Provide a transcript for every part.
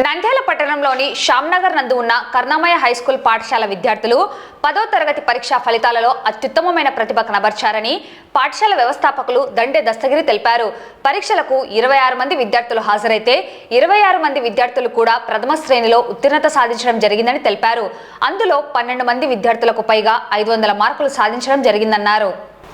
నంద్యాల పట్టణంలోని శ్యామ్నగర్ నందు ఉన్న కర్ణమయ హైస్కూల్ పాఠశాల విద్యార్థులు 10వ తరగతి పరీక్షా ఫలితాలలో అత్యుత్తమమైన ప్రతిభ కనబర్చారని పాఠశాల వ్యవస్థాపకులు దండే దస్తగిరి తెలిపారు. పరీక్షలకు 26 మంది విద్యార్థులు హాజరైతే 26 మంది విద్యార్థులు కూడా ప్రథమ శ్రేణిలో ఉత్తీర్ణత సాధించడం జరిగిందని తెలిపారు. అందులో 12 మంది విద్యార్థులకు పైగా 500 మార్కులు సాధించడం జరిగిందన్నారు.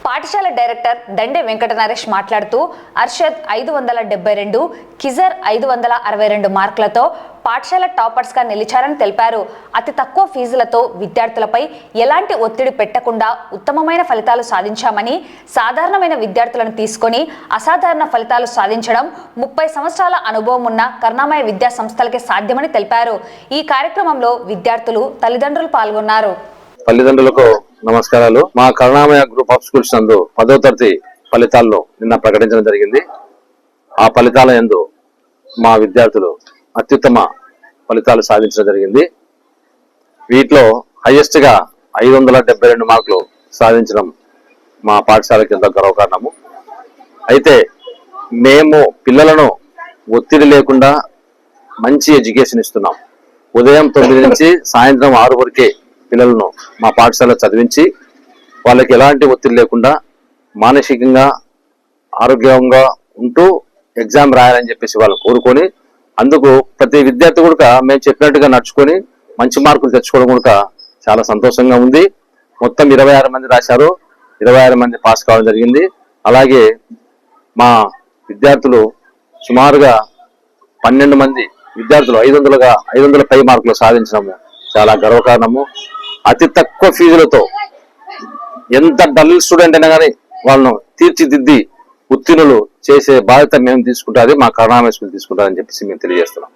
పాఠశాల డైరెక్టర్ దండే వెంకట నరేష్ మాట్లాడుతూ అర్షద్ 572, కిజర్ 562 మార్కులతో పాఠశాల టాపర్స్ గా నిలిచారని తెలిపారు. అతి తక్కువ ఫీజులతో విద్యార్థులపై ఎలాంటి ఒత్తిడి పెట్టకుండా ఉత్తమమైన ఫలితాలు సాధించామని, సాధారణమైన విద్యార్థులను తీసుకొని అసాధారణ ఫలితాలు సాధించడం 30 సంవత్సరాల అనుభవం ఉన్న కర్ణమయ విద్యా సంస్థలకే సాధ్యమని తెలిపారు. ఈ కార్యక్రమంలో విద్యార్థులు, తల్లిదండ్రులు పాల్గొన్నారు. తల్లిదండ్రులకు నమస్కారాలు. మా కరుణామయ గ్రూప్ ఆఫ్ స్కూల్స్ నందు 10వ తరగతి ఫలితాలను నిన్న ప్రకటించడం జరిగింది. ఆ ఫలితాల యందు మా విద్యార్థులు అత్యుత్తమ ఫలితాలు సాధించడం జరిగింది. వీటిలో హైయెస్ట్ గా 572 మార్కులు సాధించడం మా పాఠశాలకి ఎంతో గర్వకారణము. అయితే మేము పిల్లలను ఒత్తిడి లేకుండా మంచి ఎడ్యుకేషన్ ఇస్తున్నాం. ఉదయం 9 నుంచి సాయంత్రం 6 వరకే పిల్లలను మా పాఠశాల చదివించి వాళ్ళకి ఎలాంటి ఒత్తిడి లేకుండా మానసికంగా ఆరోగ్యంగా ఉంటూ ఎగ్జామ్ రాయాలని చెప్పేసి వాళ్ళు కోరుకొని, అందుకు ప్రతి విద్యార్థి కూడా మేము చెప్పినట్టుగా నడుచుకొని మంచి మార్కులు తెచ్చుకోవడం కూడా చాలా సంతోషంగా ఉంది. మొత్తం 26 మంది రాశారు, 26 మంది పాస్ కావడం జరిగింది. అలాగే మా విద్యార్థులు సుమారుగా 12 మంది విద్యార్థులు 500 పై మార్కులు సాధించడము చాలా గర్వకారణము. అతి తక్కువ ఫీజులతో ఎంత డల్ స్టూడెంట్ అయినా కానీ వాళ్ళను తీర్చిదిద్ది ఉత్తీర్ణులు చేసే బాధ్యత మేము తీసుకుంటాది, మా కరుణామయ స్కూల్ తీసుకుంటారని చెప్పేసి మేము తెలియజేస్తున్నాం.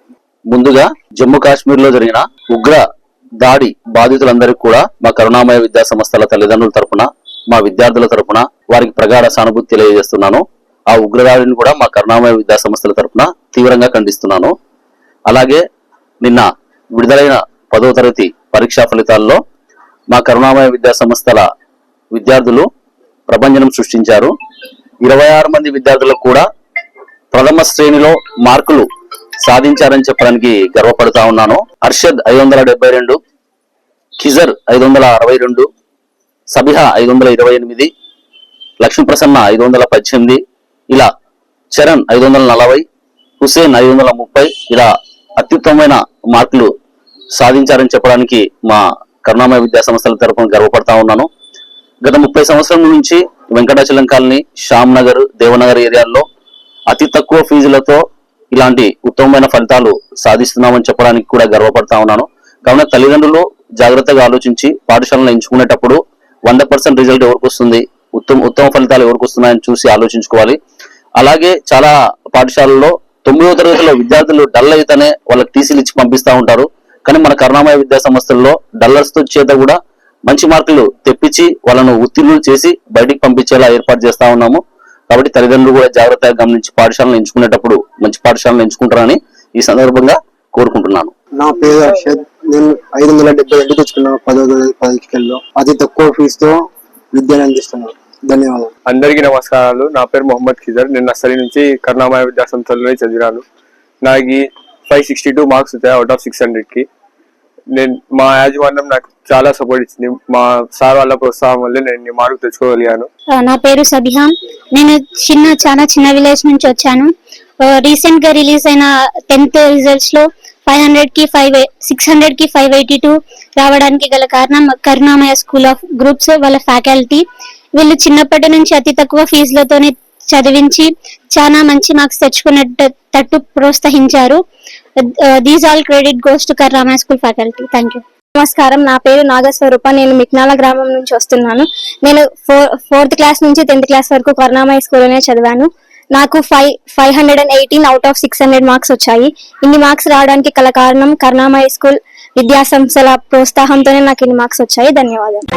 ముందుగా జమ్మూ కాశ్మీర్ లో జరిగిన ఉగ్ర దాడి బాధితులందరికీ కూడా మా కరుణామయ విద్యా సంస్థల తల్లిదండ్రుల తరపున, మా విద్యార్థుల తరపున వారికి ప్రగాఢ సానుభూతి తెలియజేస్తున్నాను. ఆ ఉగ్రదాడిని కూడా మా కరుణామయ విద్యా సంస్థల తరపున తీవ్రంగా ఖండిస్తున్నాను. అలాగే నిన్న విడుదలైన 10వ తరగతి పరీక్షా ఫలితాల్లో మా కరుణామయ విద్యా సంస్థల విద్యార్థులు ప్రభంజనం సృష్టించారు. 26 మంది విద్యార్థులకు కూడా ప్రథమ శ్రేణిలో మార్కులు సాధించారని చెప్పడానికి గర్వపడుతా ఉన్నాను. అర్షద్ 572, కిజర్ 562, సబిహా 528, లక్ష్మీ ప్రసన్న 518, ఇలా చరణ్ 540, హుసేన్ 530 ఇలా అత్యుత్తమమైన మార్కులు సాధించారని చెప్పడానికి మా కరుణామయ విద్యా సంస్థల తరపున గర్వపడతా ఉన్నాను. గత 30 సంవత్సరాల నుంచి వెంకటాచలం కాలనీ, శ్యామ్ నగర్, దేవనగర్ ఏరియాల్లో అతి తక్కువ ఫీజులతో ఇలాంటి ఉత్తమమైన ఫలితాలు సాధిస్తున్నామని చెప్పడానికి కూడా గర్వపడతా ఉన్నాను. కావున తల్లిదండ్రులు జాగ్రత్తగా ఆలోచించి పాఠశాలను ఎంచుకునేటప్పుడు 100% రిజల్ట్ ఎవరికి వస్తుంది, ఉత్తమ ఫలితాలు ఎవరికి వస్తున్నాయని చూసి ఆలోచించుకోవాలి. అలాగే చాలా పాఠశాలల్లో 9వ తరగతిలో విద్యార్థులు డల్ అయితేనే వాళ్ళకి టీసీలు ఇచ్చి పంపిస్తూ ఉంటారు. కానీ మన కరుణామయ విద్యా సంస్థల్లో డల్లర్స్ తో చేత కూడా మంచి మార్కులు తెప్పించి వాళ్ళను ఉత్తీర్ణులు చేసి బయటికి పంపించేలా ఏర్పాటు చేస్తా ఉన్నాము. కాబట్టి తల్లిదండ్రులు కూడా జాగ్రత్తగా గమనించి పాఠశాలను ఎంచుకునేటప్పుడు మంచి పాఠశాలను ఎంచుకుంటారని ఈ సందర్భంగా కోరుకుంటున్నాను. నా పేరు అర్షద్. నేను 572 తెచ్చుకున్నాను 10వ తరగతి పరీక్షల్లో. అతి తక్కువ ఫీజుతో విద్యను అందిస్తున్నాను. ధన్యవాదాలు. అందరికీ నమస్కారాలు. నా పేరు మొహమ్మద్ కిజర్. నేను నర్సరీ నుంచి కరుణామయ విద్యా సంస్థల్లో చదివాను. నాకు 562 మార్క్స్ వచ్చాయి అవుట్ ఆఫ్ 600కి. మా యాజమాన్యం నాకు చాలా సపోర్ట్ ఇచ్చింది. మా సార్ వాళ్ళ ప్రోత్సాహం వల్ల నేను మార్కు తెచ్చుకోగలిగాను. నా పేరు సబిహా. నేను చాలా చిన్న విలేజ్ నుంచి వచ్చాను. రీసెంట్ గా రిలీజ్ అయిన 10th రిజల్ట్స్ లో 600కి 582 రావడానికి గల కారణం కరుణామయ స్కూల్ ఆఫ్ గ్రూప్స్ వాళ్ళ ఫ్యాకల్టీ. వీళ్ళు చిన్నప్పటి నుంచి అతి తక్కువ ఫీజులతోనే చదివించి చాలా మంచి మార్క్స్ తెచ్చుకునేటట్టు ప్రోత్సహించారు. These all credit goes to Karunamaya school faculty. Thank you. నమస్కారం. నా పేరు నాగస్వరూప. నేను మిక్నాల గ్రామం నుంచి వస్తున్నాను. నేను 4th క్లాస్ నుంచి 10th క్లాస్ వరకు కరుణామయ స్కూల్లోనే చదివాను. నాకు 518 అవుట్ ఆఫ్ 600 మార్క్స్ వచ్చాయి. ఇన్ని మార్క్స్ రావడానికి గల కారణం కరుణామయ స్కూల్ విద్యా సంస్థల ప్రోత్సాహంతోనే నాకు ఇన్ని మార్క్స్ వచ్చాయి. ధన్యవాదాలు.